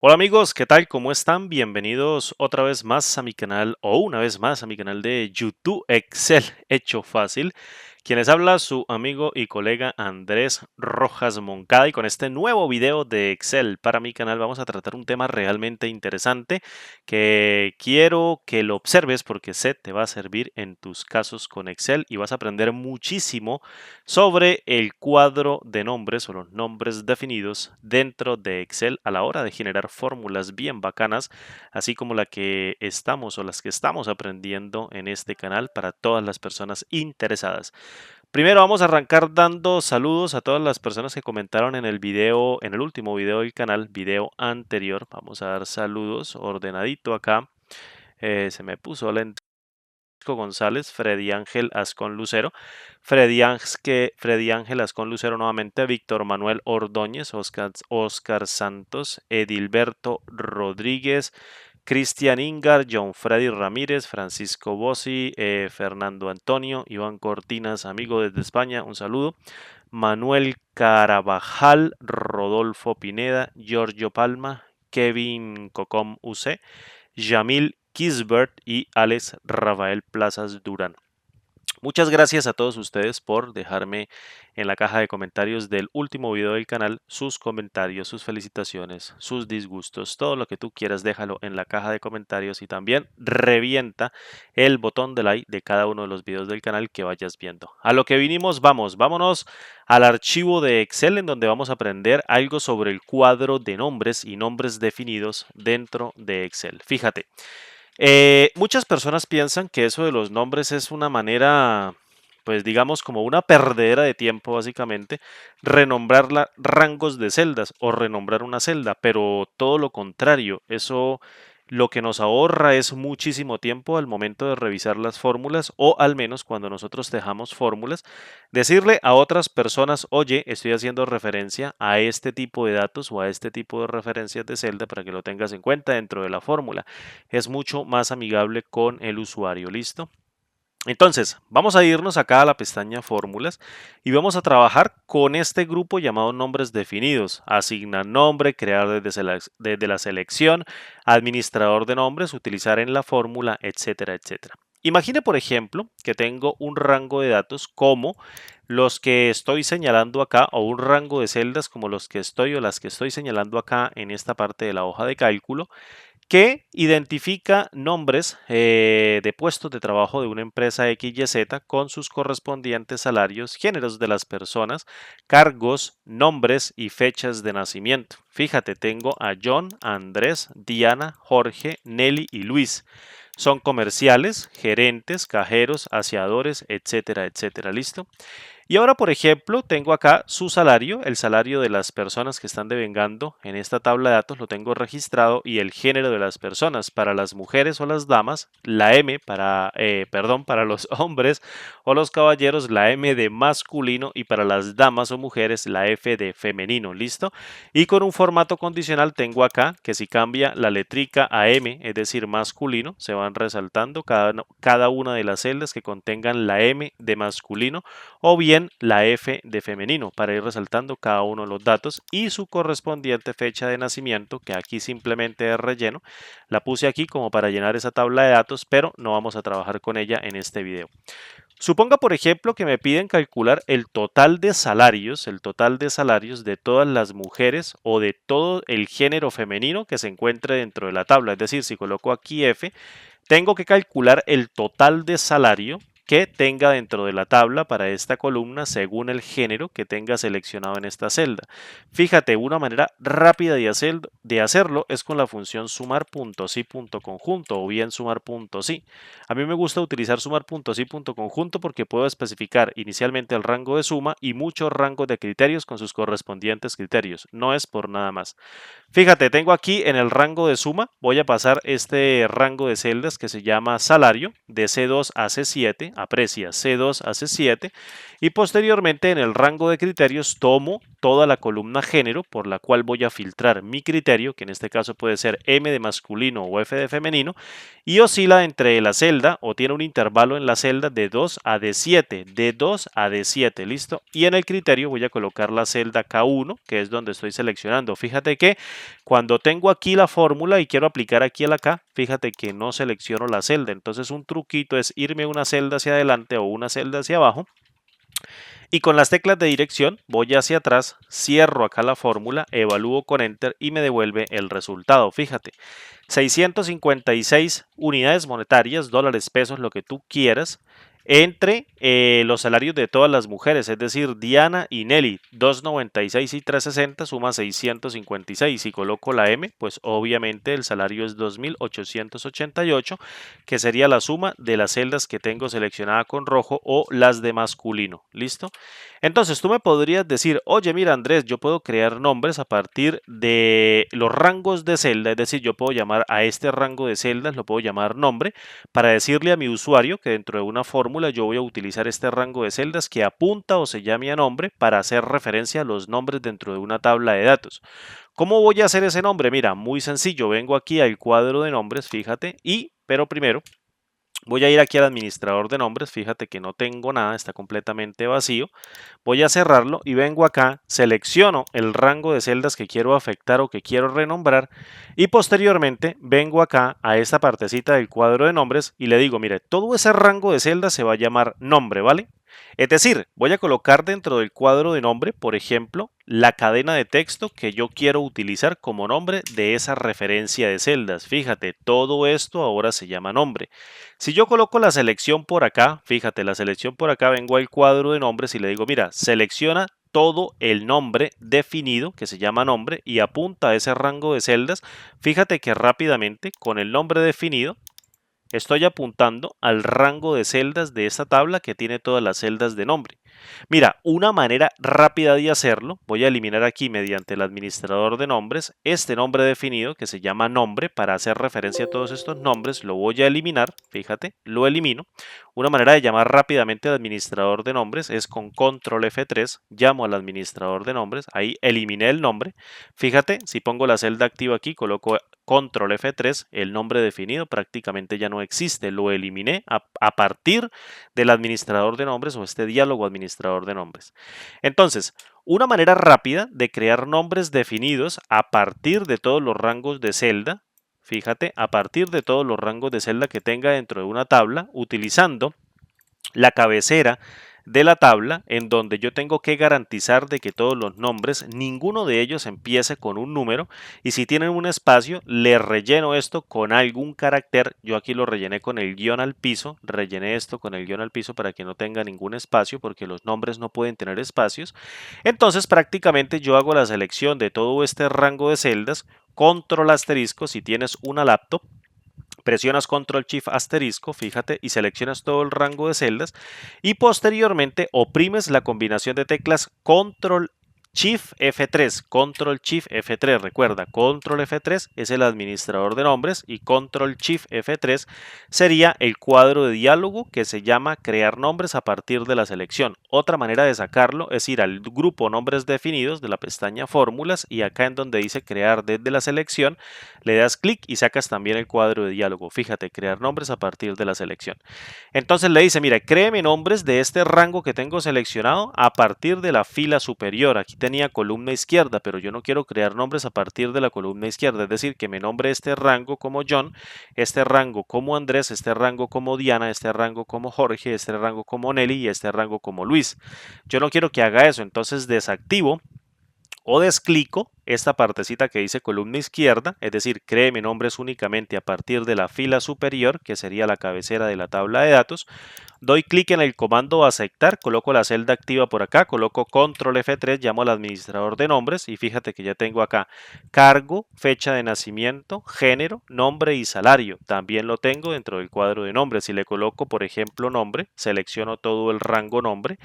Hola amigos, ¿qué tal? ¿Cómo están? Bienvenidos otra vez más a mi canal o una vez más a mi canal de YouTube Excel Hecho Fácil. Quien les habla su amigo y colega Andrés Rojas Moncada y con este nuevo video de Excel para mi canal vamos a tratar un tema realmente interesante que quiero que lo observes porque sé te va a servir en tus casos con Excel y vas a aprender muchísimo sobre el cuadro de nombres o los nombres definidos dentro de Excel a la hora de generar fórmulas bien bacanas, así como la que estamos o las que estamos aprendiendo en este canal para todas las personas interesadas. Primero vamos a arrancar dando saludos a todas las personas que comentaron en el video, en el último video del canal, video anterior. Vamos a dar saludos ordenadito acá. Se me puso lento. González, Freddy Ángel Ascon Lucero, Freddy Ángel Ascon Lucero nuevamente, Víctor Manuel Ordóñez, Oscar Santos, Edilberto Rodríguez, Cristian Ingar, John Freddy Ramírez, Francisco Bossi, Fernando Antonio, Iván Cortinas, amigo desde España, un saludo, Manuel Carabajal, Rodolfo Pineda, Giorgio Palma, Kevin Cocom UC, Jamil Kisbert y Alex Rafael Plazas Durán. Muchas gracias a todos ustedes por dejarme en la caja de comentarios del último video del canal sus comentarios, sus felicitaciones, sus disgustos, todo lo que tú quieras déjalo en la caja de comentarios y también revienta el botón de like de cada uno de los videos del canal que vayas viendo. A lo que vinimos, vámonos al archivo de Excel en donde vamos a aprender algo sobre el cuadro de nombres y nombres definidos dentro de Excel. Fíjate. Muchas personas piensan que eso de los nombres es una manera, pues digamos, como una perdedera de tiempo, básicamente, renombrar rangos de celdas o renombrar una celda, pero todo lo contrario, eso lo que nos ahorra es muchísimo tiempo al momento de revisar las fórmulas o al menos cuando nosotros dejamos fórmulas, decirle a otras personas, oye, estoy haciendo referencia a este tipo de datos o a este tipo de referencias de celda para que lo tengas en cuenta dentro de la fórmula es mucho más amigable con el usuario. ¿Listo? Entonces, vamos a irnos acá a la pestaña fórmulas y vamos a trabajar con este grupo llamado nombres definidos. Asignar nombre, crear desde la selección, administrador de nombres, utilizar en la fórmula, etcétera, etcétera. Imagine, por ejemplo, que tengo un rango de datos como los que estoy señalando acá o un rango de celdas como los que estoy o las que estoy señalando acá en esta parte de la hoja de cálculo que identifica nombres de puestos de trabajo de una empresa XYZ con sus correspondientes salarios, géneros de las personas, cargos, nombres y fechas de nacimiento. Fíjate, tengo a John, Andrés, Diana, Jorge, Nelly y Luis. Son comerciales, gerentes, cajeros, aseadores, etcétera, etcétera. ¿Listo? Y ahora, por ejemplo, tengo acá su salario, el salario de las personas que están devengando en esta tabla de datos lo tengo registrado y el género de las personas para las mujeres o las damas, la M para, perdón, para los hombres o los caballeros, la M de masculino y para las damas o mujeres la F de femenino, ¿listo? Y con un formato condicional tengo acá que si cambia la letrica a M, es decir, masculino, se van resaltando cada una de las celdas que contengan la M de masculino o bien la F de femenino para ir resaltando cada uno de los datos y su correspondiente fecha de nacimiento que aquí simplemente es relleno. La puse aquí como para llenar esa tabla de datos, pero no vamos a trabajar con ella en este video. Suponga, por ejemplo, que me piden calcular el total de salarios de todas las mujeres o de todo el género femenino que se encuentre dentro de la tabla. Es decir, si coloco aquí F, tengo que calcular el total de salario que tenga dentro de la tabla para esta columna según el género que tenga seleccionado en esta celda. Fíjate, una manera rápida de hacerlo es con la función sumar.si.conjunto o bien sumar.si. A mí me gusta utilizar sumar.si.conjunto porque puedo especificar inicialmente el rango de suma y muchos rangos de criterios con sus correspondientes criterios. No es por nada más. Fíjate, tengo aquí en el rango de suma, voy a pasar este rango de celdas que se llama salario de C2 a C7 aprecia C2 a C7 y posteriormente en el rango de criterios tomo toda la columna género por la cual voy a filtrar mi criterio, que en este caso puede ser M de masculino o F de femenino, y oscila entre la celda o tiene un intervalo en la celda de 2 a D7, de 2 a D7, ¿listo? Y en el criterio voy a colocar la celda K1, que es donde estoy seleccionando. Fíjate que cuando tengo aquí la fórmula y quiero aplicar aquí a la K, fíjate que no selecciono la celda. Entonces un truquito es irme una celda hacia adelante o una celda hacia abajo y con las teclas de dirección voy hacia atrás, cierro acá la fórmula, evalúo con Enter y me devuelve el resultado. Fíjate, 656 unidades monetarias, dólares, pesos, lo que tú quieras, entre los salarios de todas las mujeres, es decir, Diana y Nelly, 296 y 360 suma 656. Si coloco la M, pues obviamente el salario es 2888, que sería la suma de las celdas que tengo seleccionada con rojo o las de masculino. ¿Listo? Entonces tú me podrías decir, oye, mira Andrés, yo puedo crear nombres a partir de los rangos de celda, es decir, yo puedo llamar a este rango de celdas, lo puedo llamar nombre, para decirle a mi usuario que dentro de una fórmula yo voy a utilizar este rango de celdas que apunta o se llame a nombre para hacer referencia a los nombres dentro de una tabla de datos. ¿Cómo voy a hacer ese nombre? Mira, muy sencillo, vengo aquí al cuadro de nombres, fíjate, pero primero voy a ir aquí al administrador de nombres, fíjate que no tengo nada, está completamente vacío. Voy a cerrarlo y vengo acá, selecciono el rango de celdas que quiero afectar o que quiero renombrar y posteriormente vengo acá a esta partecita del cuadro de nombres y le digo, mire, todo ese rango de celdas se va a llamar nombre, ¿vale? Es decir, voy a colocar dentro del cuadro de nombre, por ejemplo, la cadena de texto que yo quiero utilizar como nombre de esa referencia de celdas. Fíjate, todo esto ahora se llama nombre. Si yo coloco la selección por acá, fíjate, la selección por acá, vengo al cuadro de nombres y le digo, mira, selecciona todo el nombre definido que se llama nombre y apunta a ese rango de celdas. Fíjate que rápidamente con el nombre definido estoy apuntando al rango de celdas de esta tabla que tiene todas las celdas de nombre. Mira, una manera rápida de hacerlo, voy a eliminar aquí mediante el administrador de nombres este nombre definido que se llama nombre para hacer referencia a todos estos nombres, lo voy a eliminar, fíjate, lo elimino. Una manera de llamar rápidamente al administrador de nombres es con control F3, llamo al administrador de nombres, ahí eliminé el nombre. Fíjate, si pongo la celda activa aquí, coloco control F3, el nombre definido prácticamente ya no existe, lo eliminé a partir del administrador de nombres o este diálogo administrador de nombres. Entonces, una manera rápida de crear nombres definidos a partir de todos los rangos de celda, fíjate, a partir de todos los rangos de celda que tenga dentro de una tabla, utilizando la cabecera de la tabla en donde yo tengo que garantizar de que todos los nombres, ninguno de ellos empiece con un número y si tienen un espacio, le relleno esto con algún carácter. Yo aquí lo rellené con el guión al piso, rellené esto con el guión al piso para que no tenga ningún espacio porque los nombres no pueden tener espacios. Entonces prácticamente yo hago la selección de todo este rango de celdas, control asterisco si tienes una laptop, presionas control shift asterisco, fíjate, y seleccionas todo el rango de celdas y posteriormente oprimes la combinación de teclas control Shift F3, Control Shift F3, recuerda, Control F3 es el administrador de nombres y Control Shift F3 sería el cuadro de diálogo que se llama crear nombres a partir de la selección. Otra manera de sacarlo es ir al grupo nombres definidos de la pestaña fórmulas y acá en donde dice crear desde la selección, le das clic y sacas también el cuadro de diálogo. Fíjate, crear nombres a partir de la selección. Entonces le dice, mira, créeme nombres de este rango que tengo seleccionado a partir de la fila superior. Aquí tenía columna izquierda, pero yo no quiero crear nombres a partir de la columna izquierda, es decir, que me nombre este rango como John, este rango como Andrés, este rango como Diana, este rango como Jorge, este rango como Nelly y este rango como Luis. Yo no quiero que haga eso, entonces desactivo o desclico esta partecita que dice columna izquierda, es decir, créeme nombres únicamente a partir de la fila superior, que sería la cabecera de la tabla de datos. Doy clic en el comando aceptar, coloco la celda activa por acá, coloco control F3, llamo al administrador de nombres y fíjate que ya tengo acá cargo, fecha de nacimiento, género, nombre y salario. También lo tengo dentro del cuadro de nombres. Si le coloco, por ejemplo, nombre, selecciono todo el rango nombre.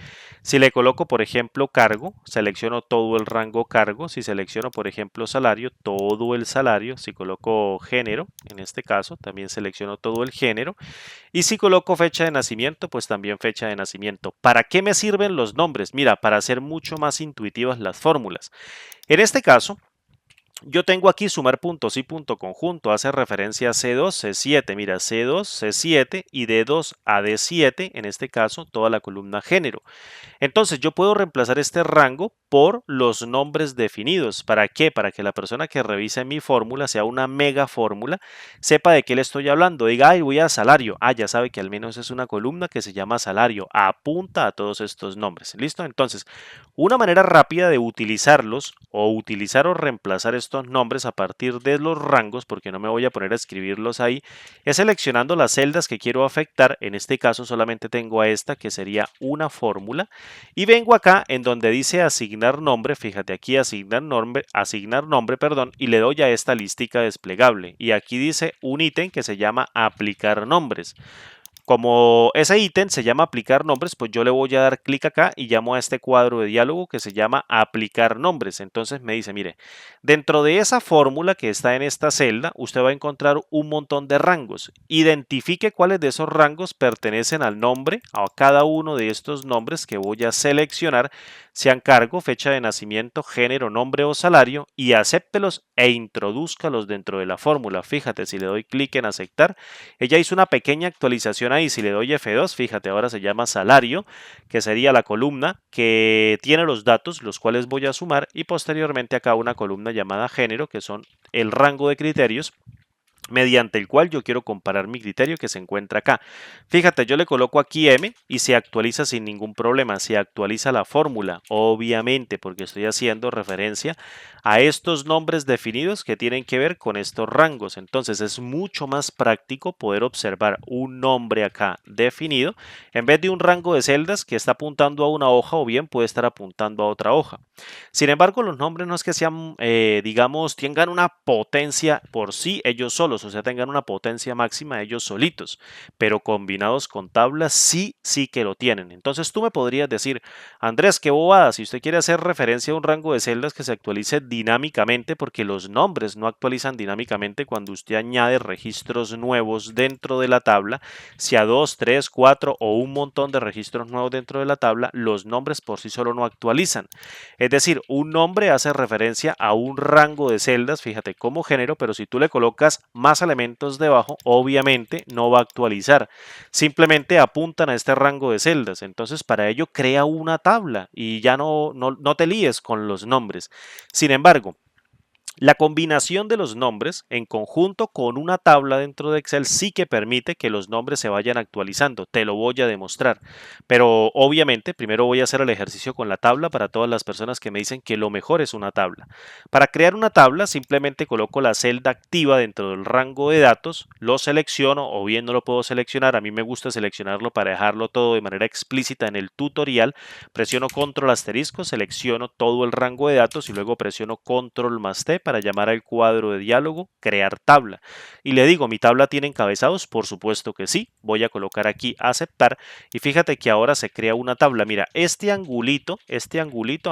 Si le coloco, por ejemplo, cargo, selecciono todo el rango cargo. Si selecciono, por ejemplo, salario, todo el salario. Si coloco género, en este caso, también selecciono todo el género. Y si coloco fecha de nacimiento, pues también fecha de nacimiento. ¿Para qué me sirven los nombres? Mira, para hacer mucho más intuitivas las fórmulas. En este caso, yo tengo aquí sumar puntos y punto conjunto, hace referencia a C2, C7, mira, C2, C7 y D2 a D7, en este caso toda la columna género. Entonces yo puedo reemplazar este rango por los nombres definidos. ¿Para qué? Para que la persona que revise mi fórmula, sea una mega fórmula, sepa de qué le estoy hablando. Diga, ay, voy a salario. Ah, ya sabe que al menos es una columna que se llama salario. Apunta a todos estos nombres. ¿Listo? Entonces, una manera rápida de utilizarlos o utilizar o reemplazar estos nombres a partir de los rangos, porque no me voy a poner a escribirlos ahí, es seleccionando las celdas que quiero afectar. En este caso solamente tengo a esta que sería una fórmula y vengo acá en donde dice asignar nombre, fíjate aquí asignar nombre, perdón, y le doy a esta listica desplegable y aquí dice un ítem que se llama aplicar nombres. Como ese ítem se llama aplicar nombres, pues yo le voy a dar clic acá y llamo a este cuadro de diálogo que se llama aplicar nombres. Entonces me dice, mire, dentro de esa fórmula que está en esta celda, usted va a encontrar un montón de rangos. Identifique cuáles de esos rangos pertenecen al nombre, a cada uno de estos nombres que voy a seleccionar, sean cargo, fecha de nacimiento, género, nombre o salario, y acéptelos e introdúzcalos dentro de la fórmula. Fíjate, si le doy clic en aceptar, ella hizo una pequeña actualización ahí. Si le doy F2, fíjate, ahora se llama salario, que sería la columna que tiene los datos, los cuales voy a sumar, y posteriormente acá una columna llamada género, que son el rango de criterios mediante el cual yo quiero comparar mi criterio que se encuentra acá. Fíjate, yo le coloco aquí M y se actualiza sin ningún problema, se actualiza la fórmula, obviamente, porque estoy haciendo referencia a estos nombres definidos que tienen que ver con estos rangos. Entonces es mucho más práctico poder observar un nombre acá definido en vez de un rango de celdas que está apuntando a una hoja o bien puede estar apuntando a otra hoja. Sin embargo, los nombres no es que sean, digamos, tengan una potencia por sí ellos solos, o sea, tengan una potencia máxima ellos solitos, pero combinados con tablas sí que lo tienen. Entonces tú me podrías decir, Andrés, qué bobada, si usted quiere hacer referencia a un rango de celdas que se actualice dinámicamente, porque los nombres no actualizan dinámicamente cuando usted añade registros nuevos dentro de la tabla, si a 2, 3, 4 o un montón de registros nuevos dentro de la tabla, los nombres por sí solo no actualizan. Es decir, un nombre hace referencia a un rango de celdas, fíjate, como género, pero si tú le colocas más elementos debajo, obviamente no va a actualizar. Simplemente apuntan a este rango de celdas. Entonces, para ello crea una tabla y ya no te líes con los nombres. Sin embargo, la combinación de los nombres en conjunto con una tabla dentro de Excel sí que permite que los nombres se vayan actualizando. Te lo voy a demostrar. Pero obviamente primero voy a hacer el ejercicio con la tabla para todas las personas que me dicen que lo mejor es una tabla. Para crear una tabla simplemente coloco la celda activa dentro del rango de datos, lo selecciono o bien no lo puedo seleccionar. A mí me gusta seleccionarlo para dejarlo todo de manera explícita en el tutorial. Presiono control asterisco, selecciono todo el rango de datos y luego presiono control más T para llamar al cuadro de diálogo, crear tabla. Y le digo, ¿mi tabla tiene encabezados? Por supuesto que sí. Voy a colocar aquí aceptar y fíjate que ahora se crea una tabla. Mira, este angulito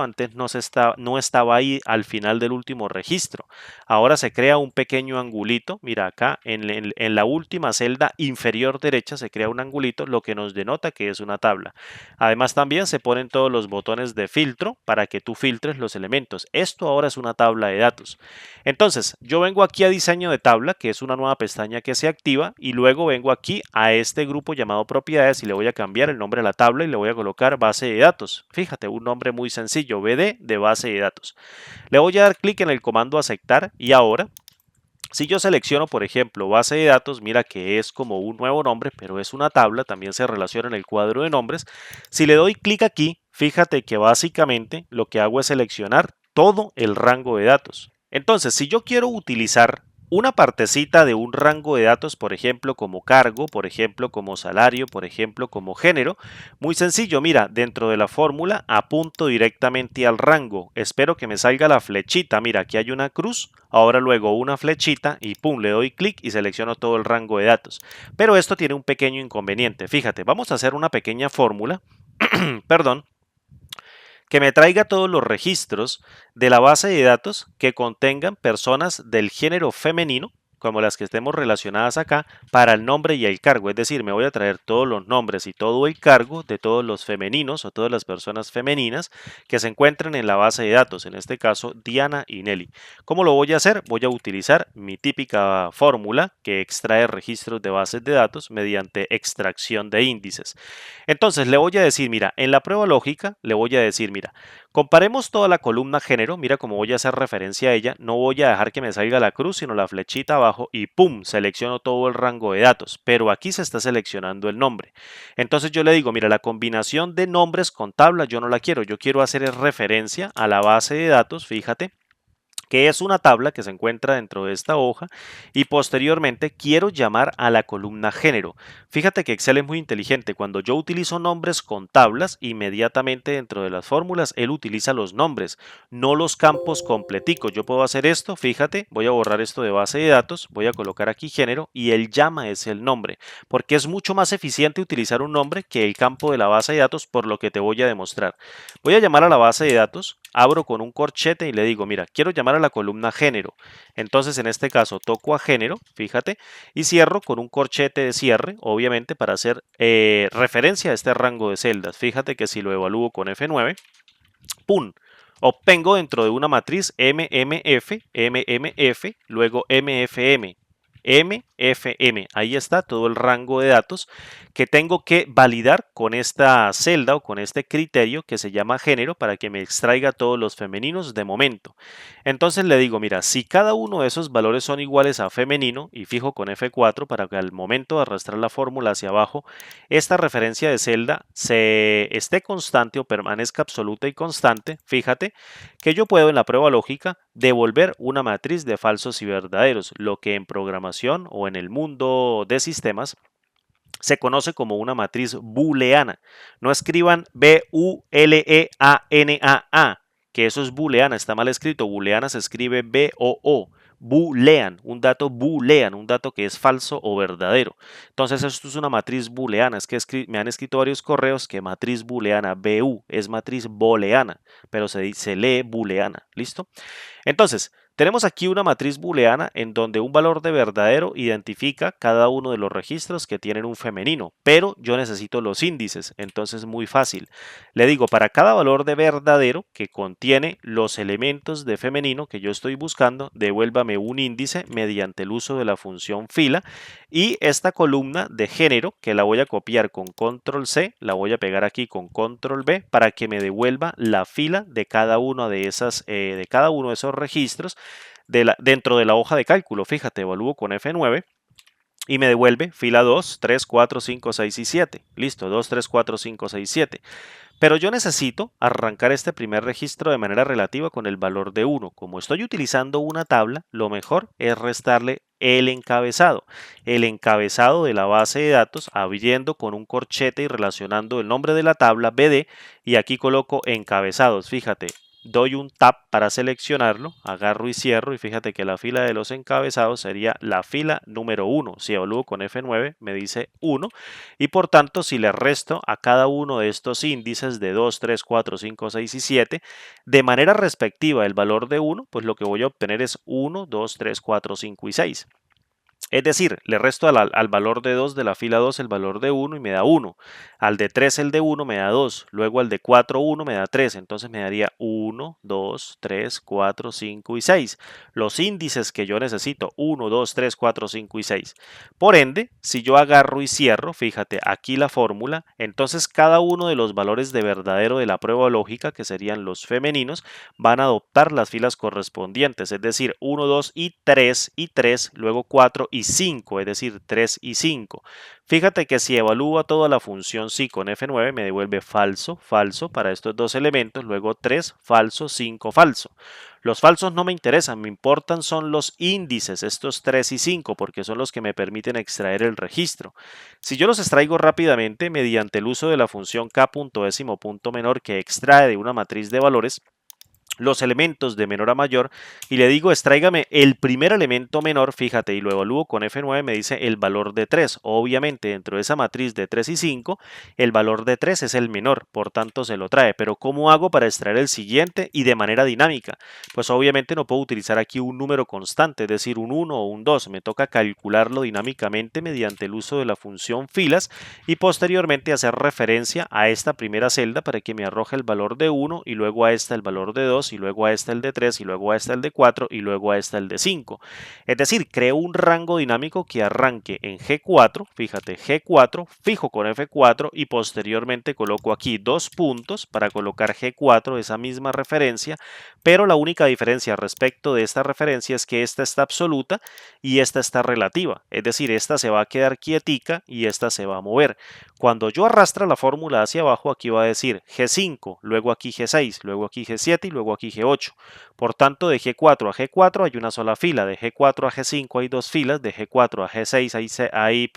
antes no estaba ahí al final del último registro. Ahora se crea un pequeño angulito. Mira, acá en la última celda inferior derecha se crea un angulito, lo que nos denota que es una tabla. Además también se ponen todos los botones de filtro para que tú filtres los elementos. Esto ahora es una tabla de datos. Entonces, yo vengo aquí a diseño de tabla, que es una nueva pestaña que se activa, y luego vengo aquí a este grupo llamado propiedades y le voy a cambiar el nombre a la tabla y le voy a colocar base de datos. Fíjate, un nombre muy sencillo, BD de base de datos. Le voy a dar clic en el comando aceptar y ahora si yo selecciono, por ejemplo, base de datos, mira que es como un nuevo nombre, pero es una tabla, también se relaciona en el cuadro de nombres. Si le doy clic aquí, fíjate que básicamente lo que hago es seleccionar todo el rango de datos. Entonces, si yo quiero utilizar una partecita de un rango de datos, por ejemplo, como cargo, por ejemplo, como salario, por ejemplo, como género, muy sencillo, mira, dentro de la fórmula apunto directamente al rango. Espero que me salga la flechita, mira, aquí hay una cruz, ahora luego una flechita y pum, le doy clic y selecciono todo el rango de datos. Pero esto tiene un pequeño inconveniente. Fíjate, vamos a hacer una pequeña fórmula, perdón, que me traiga todos los registros de la base de datos que contengan personas del género femenino, como las que estemos relacionadas acá, para el nombre y el cargo. Es decir, me voy a traer todos los nombres y todo el cargo de todos los femeninos o todas las personas femeninas que se encuentren en la base de datos, en este caso Diana y Nelly. ¿Cómo lo voy a hacer? Voy a utilizar mi típica fórmula que extrae registros de bases de datos mediante extracción de índices. Entonces le voy a decir, mira, en la prueba lógica le voy a decir, mira, comparemos toda la columna género, mira cómo voy a hacer referencia a ella, no voy a dejar que me salga la cruz, sino la flechita abajo y ¡pum! Selecciono todo el rango de datos, pero aquí se está seleccionando el nombre. Entonces yo le digo, mira, la combinación de nombres con tabla yo no la quiero, yo quiero hacer referencia a la base de datos, fíjate, que es una tabla que se encuentra dentro de esta hoja y posteriormente quiero llamar a la columna género. Fíjate que Excel es muy inteligente. Cuando yo utilizo nombres con tablas, inmediatamente dentro de las fórmulas, él utiliza los nombres, no los campos completicos. Yo puedo hacer esto, fíjate, voy a borrar esto de base de datos, voy a colocar aquí género y él llama es el nombre, porque es mucho más eficiente utilizar un nombre que el campo de la base de datos, por lo que te voy a demostrar. Voy a llamar a la base de datos, abro con un corchete y le digo, mira, quiero llamar a la columna género. Entonces en este caso toco a género, fíjate, y cierro con un corchete de cierre, obviamente para hacer referencia a este rango de celdas. Fíjate que si lo evalúo con F9, ¡pum! Obtengo dentro de una matriz MMF, MMF, luego MFM, MFM. Ahí está todo el rango de datos que tengo que validar con esta celda o con este criterio que se llama género para que me extraiga todos los femeninos de momento. Entonces le digo, mira, si cada uno de esos valores son iguales a femenino y fijo con F4 para que al momento de arrastrar la fórmula hacia abajo, esta referencia de celda se esté constante o permanezca absoluta y constante, fíjate que yo puedo en la prueba lógica devolver una matriz de falsos y verdaderos, lo que en programación o en el mundo de sistemas se conoce como una matriz booleana. No escriban B-U-L-E-A-N-A-A, que eso es booleana, está mal escrito. Booleana se escribe B-O-O. Boolean, un dato que es falso o verdadero. Entonces esto es una matriz booleana. Es que me han escrito varios correos que matriz booleana, BU, es matriz booleana, pero se lee booleana. ¿Listo? Entonces, tenemos aquí una matriz booleana en donde un valor de verdadero identifica cada uno de los registros que tienen un femenino, pero yo necesito los índices, entonces muy fácil. Le digo, para cada valor de verdadero que contiene los elementos de femenino que yo estoy buscando, devuélvame un índice mediante el uso de la función fila y esta columna de género que la voy a copiar con control C, la voy a pegar aquí con control V para que me devuelva la fila de cada uno de esos registros dentro de la hoja de cálculo. Fíjate, evalúo con F9 y me devuelve fila 2, 3, 4, 5, 6 y 7. Listo, 2, 3, 4, 5, 6, 7. Pero yo necesito arrancar este primer registro de manera relativa con el valor de 1. Como estoy utilizando una tabla, lo mejor es restarle el encabezado. El encabezado de la base de datos, abriendo con un corchete y relacionando el nombre de la tabla BD, y aquí coloco encabezados. Fíjate, doy un tap para seleccionarlo, agarro y cierro y fíjate que la fila de los encabezados sería la fila número 1. Si evalúo con F9 me dice 1 y por tanto si le resto a cada uno de estos índices de 2, 3, 4, 5, 6 y 7 de manera respectiva el valor de 1, pues lo que voy a obtener es 1, 2, 3, 4, 5 y 6. Es decir, le resto al valor de 2 de la fila 2 el valor de 1 y me da 1. Al de 3 el de 1 me da 2. Luego al de 4 1 me da 3. Entonces me daría 1, 2, 3, 4, 5 y 6. Los índices que yo necesito, 1, 2, 3, 4, 5 y 6. Por ende, si yo agarro y cierro, fíjate aquí la fórmula, entonces cada uno de los valores de verdadero de la prueba lógica, que serían los femeninos, van a adoptar las filas correspondientes. Es decir, 1, 2 y 3, luego 4 y 5, es decir, 3 y 5. Fíjate que si evalúo toda la función sí con F9 me devuelve falso, falso para estos dos elementos, luego 3, falso, 5, falso. Los falsos no me interesan, me importan son los índices, estos 3 y 5, porque son los que me permiten extraer el registro. Si yo los extraigo rápidamente mediante el uso de la función k.décimo punto menor que extrae de una matriz de valores, los elementos de menor a mayor y le digo extráigame el primer elemento menor, fíjate, y lo evalúo con F9, me dice el valor de 3. Obviamente dentro de esa matriz de 3 y 5, el valor de 3 es el menor, por tanto se lo trae. Pero ¿cómo hago para extraer el siguiente y de manera dinámica? Pues obviamente no puedo utilizar aquí un número constante, es decir, un 1 o un 2. Me toca calcularlo dinámicamente mediante el uso de la función filas y posteriormente hacer referencia a esta primera celda para que me arroje el valor de 1 y luego a esta el valor de 2 y luego a esta el de 3 y luego a esta el de 4 y luego a esta el de 5. Es decir, creo un rango dinámico que arranque en G4, fíjate, G4, fijo con F4 y posteriormente coloco aquí dos puntos para colocar G4, esa misma referencia, pero la única diferencia respecto de esta referencia es que esta está absoluta y esta está relativa, es decir, esta se va a quedar quietica y esta se va a mover. Cuando yo arrastre la fórmula hacia abajo, aquí va a decir G5, luego aquí G6, luego aquí G7 y luego aquí G8. Por tanto, de G4 a G4 hay una sola fila, de G4 a G5 hay dos filas, de G4 a G6 hay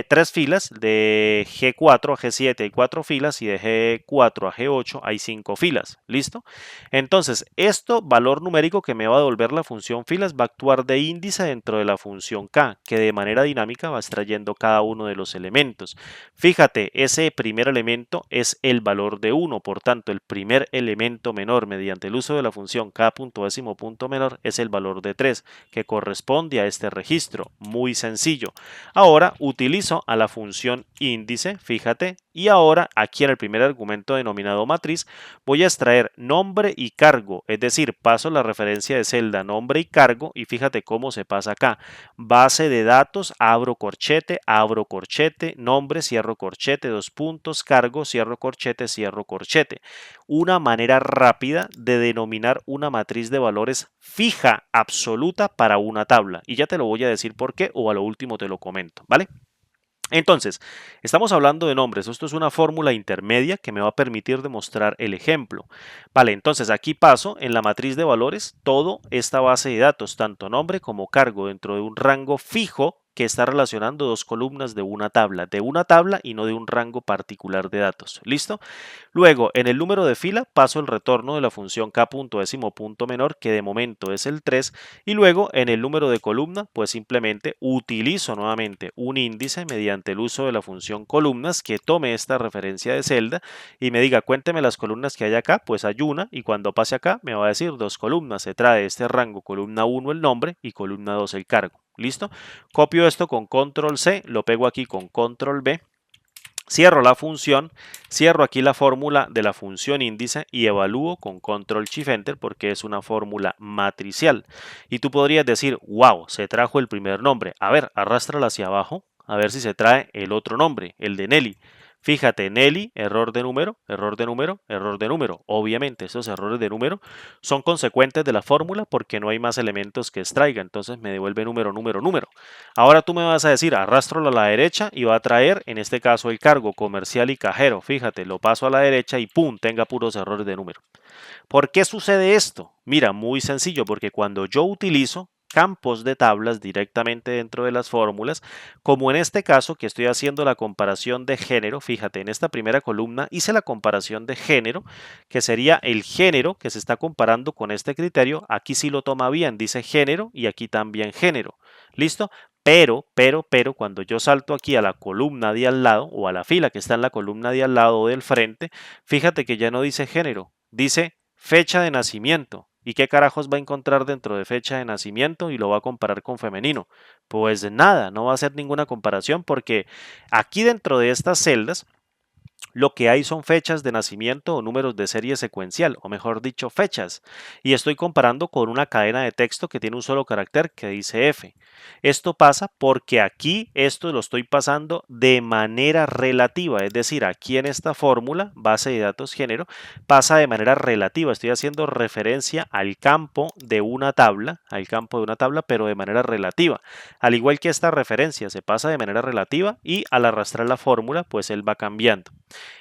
tres filas, de G4 a G7 hay cuatro filas y de G4 a G8 hay cinco filas. ¿Listo? Entonces, esto, valor numérico que me va a devolver la función filas, va a actuar de índice dentro de la función K, que de manera dinámica va extrayendo cada uno de los elementos. Fíjate, ese primer elemento es el valor de 1, por tanto, el primer elemento menor mediante el uso de la función K.décimo.menor es el valor de 3, que corresponde a este registro. Muy sencillo. Ahora utilizo a la función índice, fíjate, y ahora aquí en el primer argumento denominado matriz voy a extraer nombre y cargo, es decir, paso la referencia de celda nombre y cargo y fíjate cómo se pasa acá. Base de datos, abro corchete, nombre, cierro corchete, dos puntos, cargo, cierro corchete, cierro corchete. Una manera rápida de denominar una matriz de valores fija, absoluta para una tabla. Y ya te lo voy a decir por qué o a lo último te lo comento, ¿vale? Entonces, estamos hablando de nombres. Esto es una fórmula intermedia que me va a permitir demostrar el ejemplo. Vale, entonces aquí paso en la matriz de valores toda esta base de datos, tanto nombre como cargo, dentro de un rango fijo que está relacionando dos columnas de una tabla y no de un rango particular de datos. ¿Listo? Luego, en el número de fila paso el retorno de la función K.décimo.menor, que de momento es el 3, y luego en el número de columna, pues simplemente utilizo nuevamente un índice mediante el uso de la función columnas que tome esta referencia de celda y me diga cuénteme las columnas que hay acá, pues hay una y cuando pase acá me va a decir dos columnas, se trae este rango columna 1 el nombre y columna 2 el cargo. ¿Listo? Copio esto con control C, lo pego aquí con control V. Cierro la función, cierro aquí la fórmula de la función índice y evalúo con control shift enter porque es una fórmula matricial. Y tú podrías decir, wow, se trajo el primer nombre. A ver, arrástrala hacia abajo, a ver si se trae el otro nombre, el de Nelly. Fíjate, Nelly, error de número, error de número, error de número. Obviamente, estos errores de número son consecuentes de la fórmula porque no hay más elementos que extraiga. Entonces me devuelve número, número, número. Ahora tú me vas a decir, arrastro a la derecha y va a traer, en este caso, el cargo comercial y cajero. Fíjate, lo paso a la derecha y ¡pum! Tenga puros errores de número. ¿Por qué sucede esto? Mira, muy sencillo, porque cuando yo utilizo campos de tablas directamente dentro de las fórmulas, como en este caso que estoy haciendo la comparación de género, fíjate, en esta primera columna hice la comparación de género, que sería el género que se está comparando con este criterio, aquí sí lo toma bien, dice género y aquí también género, ¿listo? Pero, cuando yo salto aquí a la columna de al lado o a la fila que está en la columna de al lado o del frente, fíjate que ya no dice género, dice fecha de nacimiento. ¿Y qué carajos va a encontrar dentro de fecha de nacimiento y lo va a comparar con femenino? Pues nada, no va a hacer ninguna comparación porque aquí dentro de estas celdas lo que hay son fechas de nacimiento o números de serie secuencial, o mejor dicho, fechas. Y estoy comparando con una cadena de texto que tiene un solo carácter que dice F. Esto pasa porque aquí esto lo estoy pasando de manera relativa, es decir, aquí en esta fórmula, base de datos género, pasa de manera relativa. Estoy haciendo referencia al campo de una tabla, pero de manera relativa. Al igual que esta referencia se pasa de manera relativa y al arrastrar la fórmula, pues él va cambiando.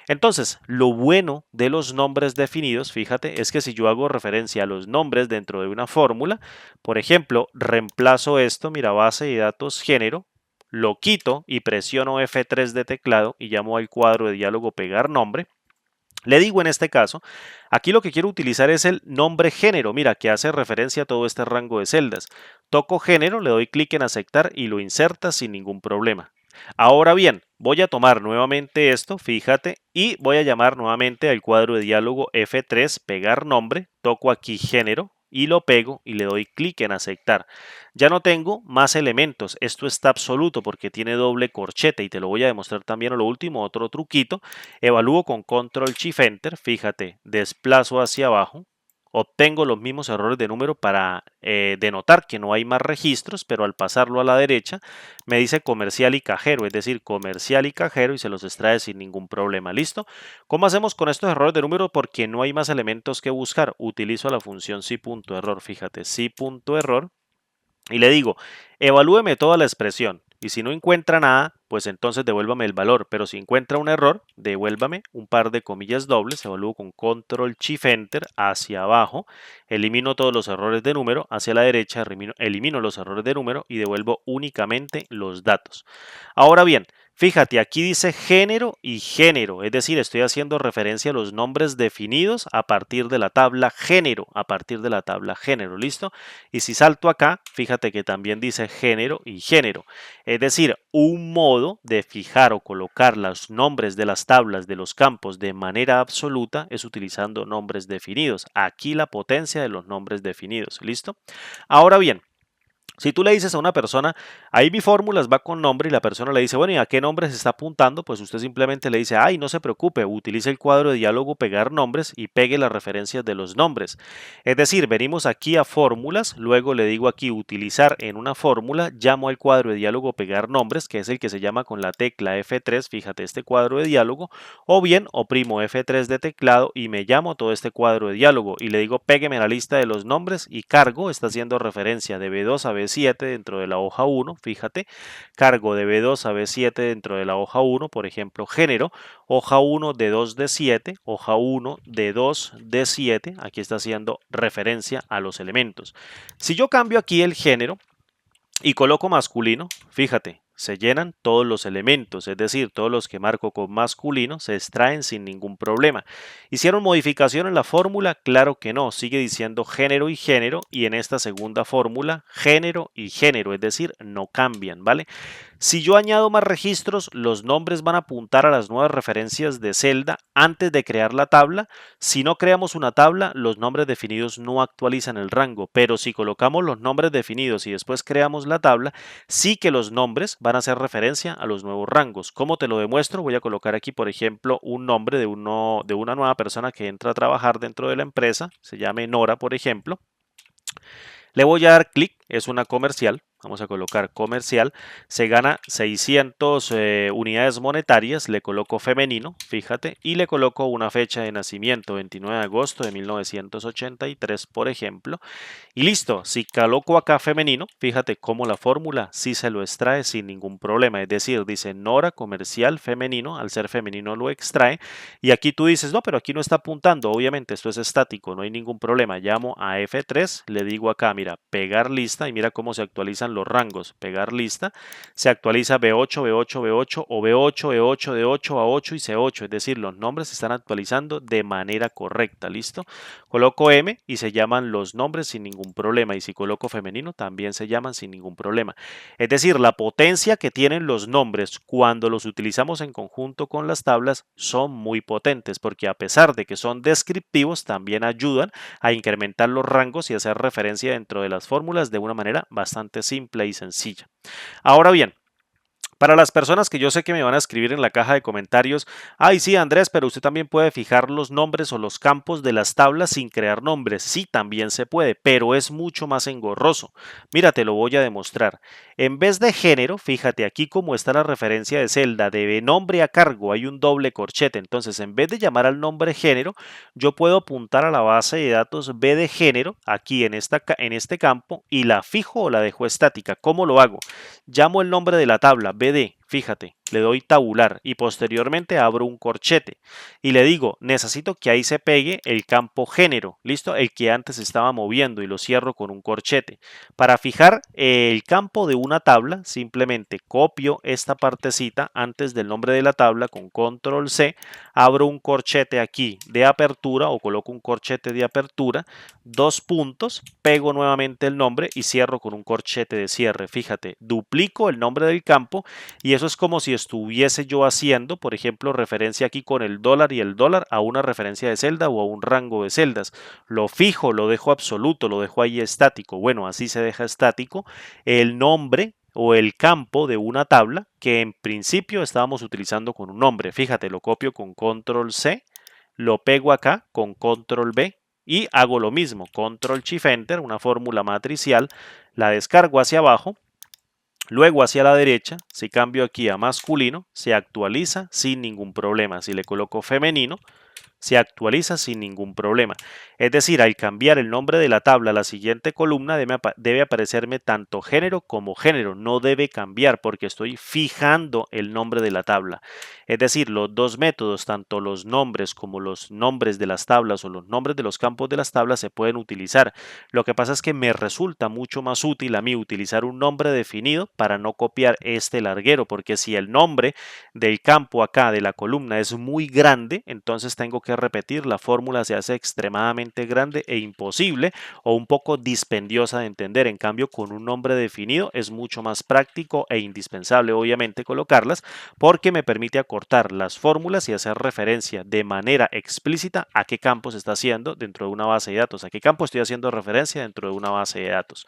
Entonces, lo bueno de los nombres definidos, fíjate, es que si yo hago referencia a los nombres dentro de una fórmula, por ejemplo, reemplazo esto, mira, base de datos género, lo quito y presiono F3 de teclado y llamo al cuadro de diálogo pegar nombre. Le digo en este caso, aquí lo que quiero utilizar es el nombre género, mira, que hace referencia a todo este rango de celdas. Toco género, le doy clic en aceptar y lo inserta sin ningún problema. Ahora bien, voy a tomar nuevamente esto, fíjate, y voy a llamar nuevamente al cuadro de diálogo F3, pegar nombre, toco aquí género y lo pego y le doy clic en aceptar. Ya no tengo más elementos, esto está absoluto porque tiene doble corchete y te lo voy a demostrar también a lo último, otro truquito. Evalúo con Control Shift Enter, fíjate, desplazo hacia abajo, obtengo los mismos errores de número para denotar que no hay más registros, pero al pasarlo a la derecha me dice comercial y cajero, es decir, comercial y cajero y se los extrae sin ningún problema. ¿Listo? ¿Cómo hacemos con estos errores de número? Porque no hay más elementos que buscar. Utilizo la función si.error, fíjate, si.error y le digo, evalúeme toda la expresión. Y si no encuentra nada, pues entonces devuélvame el valor. Pero si encuentra un error, devuélvame un par de comillas dobles. Evalúo con Control Shift Enter hacia abajo. Elimino todos los errores de número. Hacia la derecha elimino los errores de número y devuelvo únicamente los datos. Ahora bien, fíjate, aquí dice género y género, es decir, estoy haciendo referencia a los nombres definidos a partir de la tabla género, ¿listo? Y si salto acá, fíjate que también dice género y género. Es decir, un modo de fijar o colocar los nombres de las tablas de los campos de manera absoluta es utilizando nombres definidos. Aquí la potencia de los nombres definidos. ¿Listo? Ahora bien, si tú le dices a una persona, ahí mi fórmulas va con nombre y la persona le dice, bueno, ¿y a qué nombre se está apuntando? Pues usted simplemente le dice, ay, no se preocupe, utilice el cuadro de diálogo pegar nombres y pegue las referencias de los nombres. Es decir, venimos aquí a fórmulas, luego le digo aquí utilizar en una fórmula, llamo al cuadro de diálogo pegar nombres, que es el que se llama con la tecla F3, fíjate este cuadro de diálogo, o bien oprimo F3 de teclado y me llamo todo este cuadro de diálogo y le digo, pégueme la lista de los nombres y cargo, está haciendo referencia de B2 a B7 dentro de la hoja 1, fíjate, cargo de B2 a B7 dentro de la hoja 1, por ejemplo, género, hoja 1 de 2 de 7, hoja 1 de 2 de 7, aquí está haciendo referencia a los elementos. Si yo cambio aquí el género y coloco masculino, fíjate, se llenan todos los elementos, es decir, todos los que marco con masculino se extraen sin ningún problema. ¿Hicieron modificación en la fórmula? Claro que no, sigue diciendo género y en esta segunda fórmula género y género, es decir, no cambian, ¿vale? Si yo añado más registros, los nombres van a apuntar a las nuevas referencias de celda antes de crear la tabla. Si no creamos una tabla, los nombres definidos no actualizan el rango, pero si colocamos los nombres definidos y después creamos la tabla, sí que los nombres van a hacer referencia a los nuevos rangos. ¿Cómo te lo demuestro? Voy a colocar aquí, por ejemplo, un nombre de una nueva persona que entra a trabajar dentro de la empresa, se llame Nora, por ejemplo. Le voy a dar clic, es una comercial, vamos a colocar comercial, se gana 600 unidades monetarias, le coloco femenino, fíjate, y le coloco una fecha de nacimiento, 29 de agosto de 1983, por ejemplo, y listo, si coloco acá femenino, fíjate cómo la fórmula sí se lo extrae sin ningún problema, es decir, dice Nora comercial femenino, al ser femenino lo extrae, y aquí tú dices, no, pero aquí no está apuntando, obviamente esto es estático, no hay ningún problema, llamo a F3, le digo acá, mira, pegar lista, y mira cómo se actualizan los rangos, pegar lista, se actualiza B8, B8, B8, o B8, B8, de 8 a 8 y C8, es decir, los nombres se están actualizando de manera correcta, ¿listo? Coloco M y se llaman los nombres sin ningún problema, y si coloco femenino también se llaman sin ningún problema. Es decir, la potencia que tienen los nombres cuando los utilizamos en conjunto con las tablas son muy potentes, porque a pesar de que son descriptivos, también ayudan a incrementar los rangos y hacer referencia dentro de las fórmulas de una manera bastante simple y sencilla. Ahora bien, para las personas que yo sé que me van a escribir en la caja de comentarios, ay sí Andrés, pero usted también puede fijar los nombres o los campos de las tablas sin crear nombres. Sí, también se puede, pero es mucho más engorroso. Mira, te lo voy a demostrar. En vez de género, fíjate aquí cómo está la referencia de celda de nombre a cargo, hay un doble corchete. Entonces, en vez de llamar al nombre género, yo puedo apuntar a la base de datos B de género aquí en este campo y la fijo o la dejo estática. ¿Cómo lo hago? Llamo el nombre de la tabla, BD, fíjate, le doy tabular y posteriormente abro un corchete y le digo, necesito que ahí se pegue el campo género, ¿listo? El que antes estaba moviendo y lo cierro con un corchete. Para fijar el campo de una tabla, simplemente copio esta partecita antes del nombre de la tabla con control C, abro un corchete aquí de apertura o coloco un corchete de apertura, dos puntos, pego nuevamente el nombre y cierro con un corchete de cierre. Fíjate, duplico el nombre del campo y eso es como si estuviese yo haciendo, por ejemplo, referencia aquí con el dólar y el dólar a una referencia de celda o a un rango de celdas. Lo fijo, lo dejo absoluto, lo dejo ahí estático. Bueno, así se deja estático el nombre o el campo de una tabla que en principio estábamos utilizando con un nombre. Fíjate, lo copio con control C, lo pego acá con control V y hago lo mismo, control shift enter, una fórmula matricial, la descargo hacia abajo. Luego hacia la derecha, si cambio aquí a masculino, se actualiza sin ningún problema. Si le coloco femenino, se actualiza sin ningún problema. Es decir, al cambiar el nombre de la tabla a la siguiente columna debe aparecerme tanto género como género. No debe cambiar porque estoy fijando el nombre de la tabla. Es decir, los dos métodos, tanto los nombres como los nombres de las tablas o los nombres de los campos de las tablas se pueden utilizar. Lo que pasa es que me resulta mucho más útil a mí utilizar un nombre definido para no copiar este larguero, porque si el nombre del campo acá de la columna es muy grande, entonces tengo que repetir, la fórmula se hace extremadamente grande e imposible o un poco dispendiosa de entender. En cambio, con un nombre definido es mucho más práctico e indispensable, obviamente, colocarlas porque me permite acortar las fórmulas y hacer referencia de manera explícita a qué campo se está haciendo dentro de una base de datos, a qué campo estoy haciendo referencia dentro de una base de datos.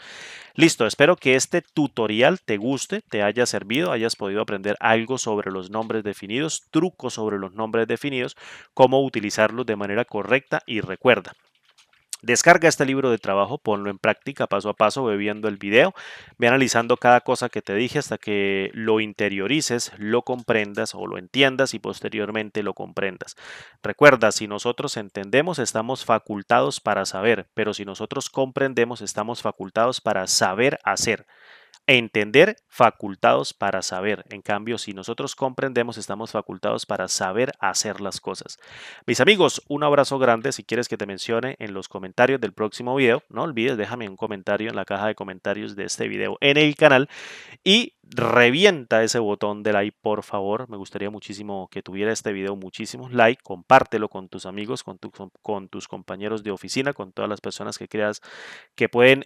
Listo, espero que este tutorial te guste, te haya servido, hayas podido aprender algo sobre los nombres definidos, trucos sobre los nombres definidos, cómo utilizarlos de manera correcta y recuerda. Descarga este libro de trabajo, ponlo en práctica paso a paso, ve viendo el video, ve analizando cada cosa que te dije hasta que lo interiorices, lo comprendas o lo entiendas y posteriormente lo comprendas. Recuerda, si nosotros entendemos, estamos facultados para saber, pero si nosotros comprendemos, estamos facultados para saber hacer. Entender, facultados para saber. En cambio, si nosotros comprendemos, estamos facultados para saber hacer las cosas. Mis amigos, un abrazo grande. Si quieres que te mencione en los comentarios del próximo video, no olvides, déjame un comentario en la caja de comentarios de este video en el canal y revienta ese botón de like, por favor. Me gustaría muchísimo que tuviera este video muchísimos likes. Compártelo con tus amigos, con tus compañeros de oficina, con todas las personas que creas que pueden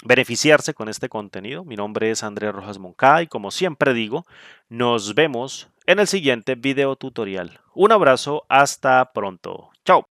beneficiarse con este contenido. Mi nombre es Andrés Rojas Moncada y como siempre digo, nos vemos en el siguiente video tutorial. Un abrazo, hasta pronto. Chao.